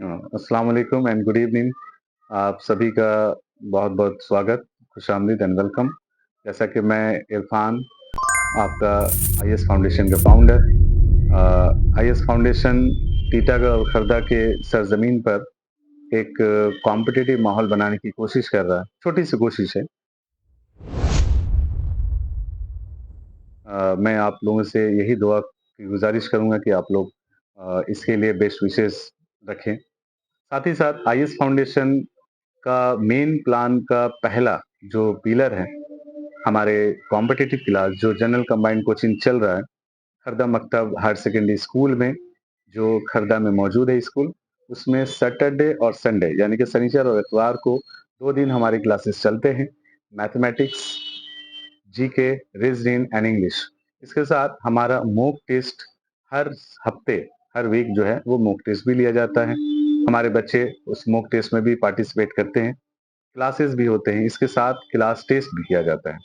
अस्सलाम वालेकुम and good evening. आप सभी का बहुत-बहुत स्वागत, खुशामदीद एंड वेलकम। जैसा कि मैं इरफान, आपका आईएएस फाउंडेशन का फाउंडर। आईएएस फाउंडेशन टीटागढ़ और खर्दा के सरजमीन पर एक कॉम्पिटिटिव माहौल बनाने की कोशिश कर रहा है। छोटी-सी कोशिश है। मैं आप लोगों से यही दुआ की गुज़ारिश करूँगा कि आप लोग इसके लिए बेस्ट विशेज़ रखें। साथ ही साथ आईएएस फाउंडेशन का मेन प्लान का पहला जो पिलर है, हमारे कॉम्पिटिटिव क्लास जो जनरल कंबाइंड कोचिंग चल रहा है, खरदा मकतब हायर सेकेंडरी स्कूल में, जो खरदा में मौजूद है स्कूल, उसमें सैटरडे और संडे यानी कि शनिचर और इतवार को 2 दिन हमारी क्लासेस चलते हैं। Mathematics, GK, reasoning and English. इसके साथ हमारा मॉक टेस्ट हर हफ्ते, हर वीक जो है वो मॉक टेस्ट भी लिया जाता है। हमारे बच्चे उस मॉक टेस्ट में भी पार्टिसिपेट करते हैं। क्लासेस भी होते हैं, इसके साथ क्लास टेस्ट भी किया जाता है।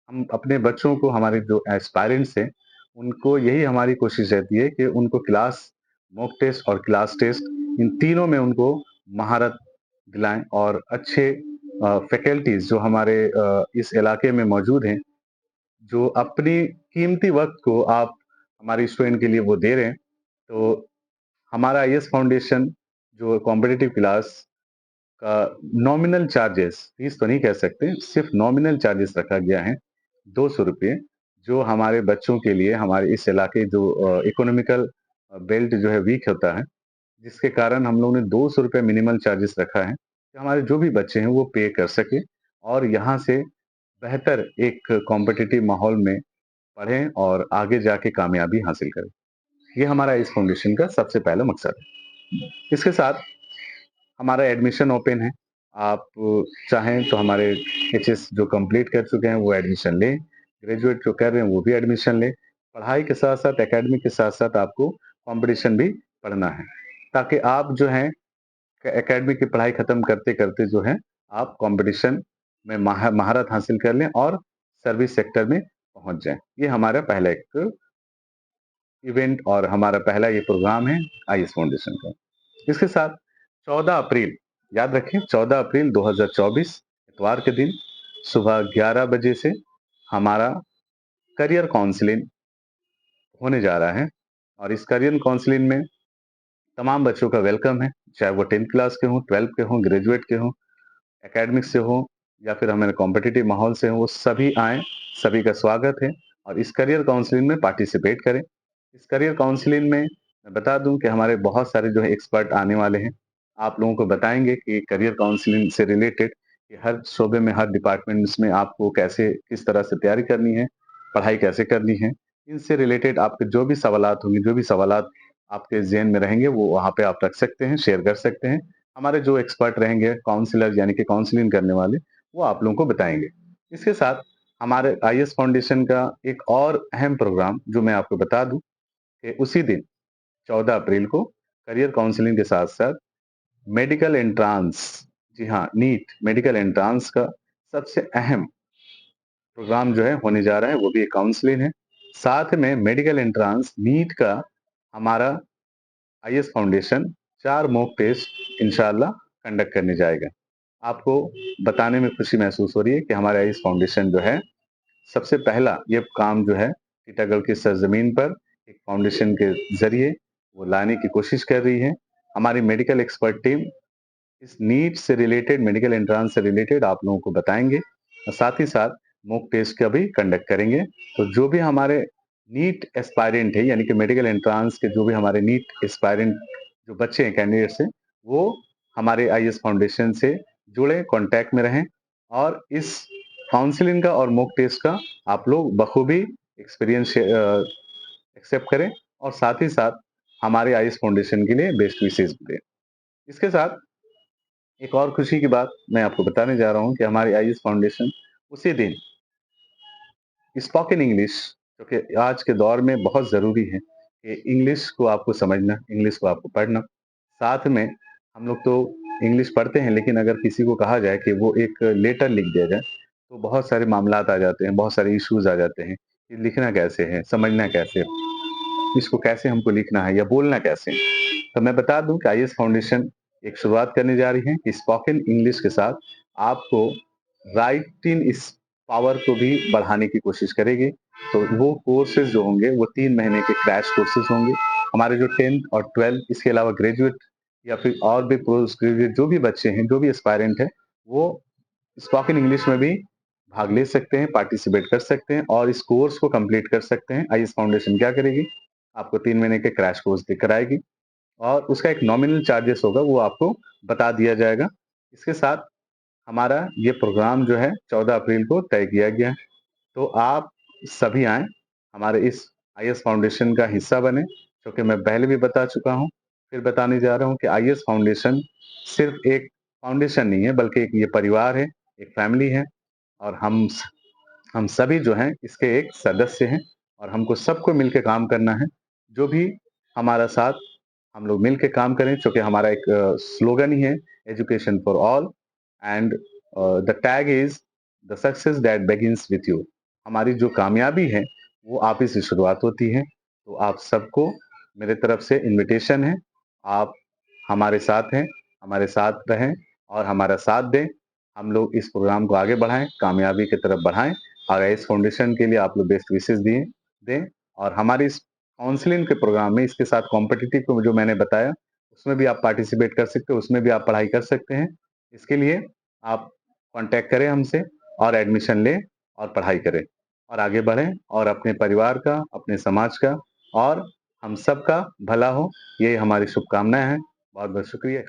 हम अपने बच्चों को, हमारे जो एस्पायरेंट्स हैं, उनको यही हमारी कोशिश रहती है कि उनको क्लास, मॉक टेस्ट और क्लास टेस्ट इन तीनों में उनको महारत दिलाएँ और अच्छे फैकल्टीज़ जो हमारे इस इलाके में मौजूद हैं, जो अपनी कीमती वक़्त को आप हमारे स्टूडेंट के लिए वो दे रहे हैं, तो हमारा आईएएस फाउंडेशन जो कॉम्पिटिटिव क्लास का नॉमिनल चार्जेस, फीस तो नहीं कह सकते, सिर्फ नॉमिनल चार्जेस रखा गया है, ₹200, जो हमारे बच्चों के लिए, हमारे इस इलाके जो इकोनॉमिकल बेल्ट जो है वीक होता है, जिसके कारण हम लोगों ने ₹200 मिनिमल चार्जेस रखा है, कि हमारे जो भी बच्चे हैं वो पे कर सकें और यहाँ से बेहतर एक कॉम्पिटिटिव माहौल में पढ़ें और आगे जाके कामयाबी हासिल करें। ये हमारा इस फाउंडेशन का सबसे पहला मकसद है। इसके साथ हमारा एडमिशन ओपन है। आप चाहें तो हमारे एचएस जो कंप्लीट कर चुके हैं वो एडमिशन लें, ग्रेजुएट जो कर रहे हैं वो भी एडमिशन लें। पढ़ाई के साथ-साथ, एकेडमिक के साथ-साथ आपको कॉम्पिटिशन भी पढ़ना है, ताकि आप जो हैं एकेडमिक की पढ़ाई खत्म करते-करते जो है आप कॉम्पिटिशन में महारत हासिल कर लें और सर्विस सेक्टर में पहुँच जाएँ। ये हमारा पहला एक इवेंट और हमारा पहला ये प्रोग्राम है आईएएस फाउंडेशन का। इसके साथ 14 अप्रैल, याद रखें 14 अप्रैल 2024 इतवार के दिन सुबह 11 बजे से हमारा करियर काउंसलिंग होने जा रहा है और इस करियर काउंसलिंग में तमाम बच्चों का वेलकम है, चाहे वो 10th क्लास के हों, 12th के हों, ग्रेजुएट के हों, एकेडमिक से हों या फिर हमारे कॉम्पिटिटिव माहौल से हों, वो सभी आएँ, सभी का स्वागत है और इस करियर काउंसलिंग में पार्टिसिपेट करें। इस करियर काउंसलिंग में मैं बता दूँ कि हमारे बहुत सारे जो है एक्सपर्ट आने वाले हैं। आप लोगों को बताएँगे कि करियर काउंसलिंग से रिलेटेड कि हर शोबे में, हर डिपार्टमेंट्स में आपको कैसे, किस तरह से तैयारी करनी है, पढ़ाई कैसे करनी है। इनसे रिलेटेड आपके जो भी सवालात होंगे, जो भी सवालात आपके ज़हन में रहेंगे, वो वहाँ पे आप रख सकते हैं, शेयर कर सकते हैं। हमारे जो एक्सपर्ट रहेंगे, काउंसलर यानी कि काउंसलिंग करने वाले, वो आप लोगों को बताएँगे। इसके साथ हमारे आईएएस फाउंडेशन का एक और अहम प्रोग्राम जो मैं आपको बता दूँ कि उसी दिन 14 अप्रैल को करियर काउंसलिंग के साथ-साथ मेडिकल एंट्रांस, जी हाँ, नीट मेडिकल एंट्रांस का सबसे अहम प्रोग्राम जो है होने जा रहा है, वो भी एक काउंसलिंग है। साथ में मेडिकल एंट्रांस नीट का हमारा आईएएस फाउंडेशन 4 मॉक टेस्ट इंशाअल्लाह कंडक्ट करने जाएगा। आपको बताने में खुशी महसूस हो रही है कि हमारा आईएएस फाउंडेशन जो है, सबसे पहला ये काम जो है टीटागढ़ की सरजमीन पर एक फाउंडेशन के ज़रिए वो लाने की कोशिश कर रही है। हमारी मेडिकल एक्सपर्ट टीम इस नीट से रिलेटेड, मेडिकल एंट्रांस से रिलेटेड आप लोगों को बताएँगे और साथ ही साथ मॉक टेस्ट का भी कंडक्ट करेंगे। तो जो भी हमारे नीट एस्पायरेंट है, यानी कि मेडिकल एंट्रांस के जो भी हमारे नीट एस्पायरेंट जो बच्चे हैं, कैंडिडेट्स हैं, वो हमारे आईएएस फाउंडेशन से जुड़ें, कॉन्टैक्ट में रहें और इस काउंसलिंग का और मॉक टेस्ट का आप लोग बखूबी एक्सपीरियंस एक्सेप्ट करें और साथ ही साथ हमारे आईएएस फाउंडेशन के लिए बेस्ट विशेस भी दें। इसके साथ एक और खुशी की बात मैं आपको बताने जा रहा हूँ कि हमारी आईएएस फाउंडेशन उसी दिन स्पोकन इंग्लिश, जो कि आज के दौर में बहुत ज़रूरी है कि इंग्लिश को आपको समझना, इंग्लिश को आपको पढ़ना। साथ में हम लोग तो इंग्लिश पढ़ते हैं, लेकिन अगर किसी को कहा जाए कि वो एक लेटर लिख दिया जाए, तो बहुत सारे मामलात आ जाते हैं, बहुत सारे इश्यूज़ आ जाते हैं कि लिखना कैसे है, समझना कैसे है, इसको कैसे हमको लिखना है या बोलना कैसे है। तो मैं बता दूँ कि आईएएस फाउंडेशन एक शुरुआत करने जा रही हैं कि स्पोकन इंग्लिश के साथ आपको राइटिंग इस पावर को भी बढ़ाने की कोशिश करेगी। तो वो कोर्सेज़ जो होंगे वो 3 महीने के क्रैश कोर्सेज़ होंगे। हमारे जो 10th और 12th इसके अलावा ग्रेजुएट या फिर और भी पोस्ट ग्रेजुएट जो भी बच्चे हैं, जो भी एस्पायरेंट हैं, वो स्पोकन इंग्लिश में भी भाग ले सकते हैं, पार्टिसिपेट कर सकते हैं और इस कोर्स को कंप्लीट कर सकते हैं। आईएएस फाउंडेशन क्या करेगी? आपको 3 महीने के क्रैश कोर्स देकर आएगी और उसका एक नॉमिनल चार्जेस होगा, वो आपको बता दिया जाएगा। इसके साथ हमारा ये प्रोग्राम जो है 14 अप्रैल को तय किया गया है। तो आप सभी आएँ, हमारे इस आईएएस फाउंडेशन का हिस्सा बनें, क्योंकि मैं पहले भी बता चुका हूँ, फिर बताने जा रहा हूँ कि आईएएस फाउंडेशन सिर्फ़ एक फाउंडेशन नहीं है, बल्कि एक ये परिवार है, एक फैमिली है और हम सभी जो हैं इसके एक सदस्य हैं और हमको सबको मिलके काम करना है। जो भी हमारा साथ हम लोग मिल के काम करें, चूँकि हमारा एक स्लोगन ही है education for all and the tag is the success that begins with you. हमारी जो कामयाबी है वो आप ही से शुरुआत होती है। तो आप सबको मेरे तरफ से इन्विटेशन है। आप हमारे साथ हैं, हमारे साथ रहें और हमारा साथ दें। हम लोग इस प्रोग्राम को आगे बढ़ाएँ, कामयाबी की तरफ बढ़ाएँ और इस फाउंडेशन के लिए आप लोग बेस्ट विशेस दें और हमारी इस काउंसलिंग के प्रोग्राम में इसके साथ कॉम्पिटिटिव को जो मैंने बताया, उसमें भी आप पार्टिसिपेट कर सकते हो, उसमें भी आप पढ़ाई कर सकते हैं। इसके लिए आप कॉन्टैक्ट करें हमसे और एडमिशन लें और पढ़ाई करें और आगे बढ़ें और अपने परिवार का, अपने समाज का और हम सबका भला हो, ये हमारी शुभकामनाएँ हैं। बहुत-बहुत शुक्रिया।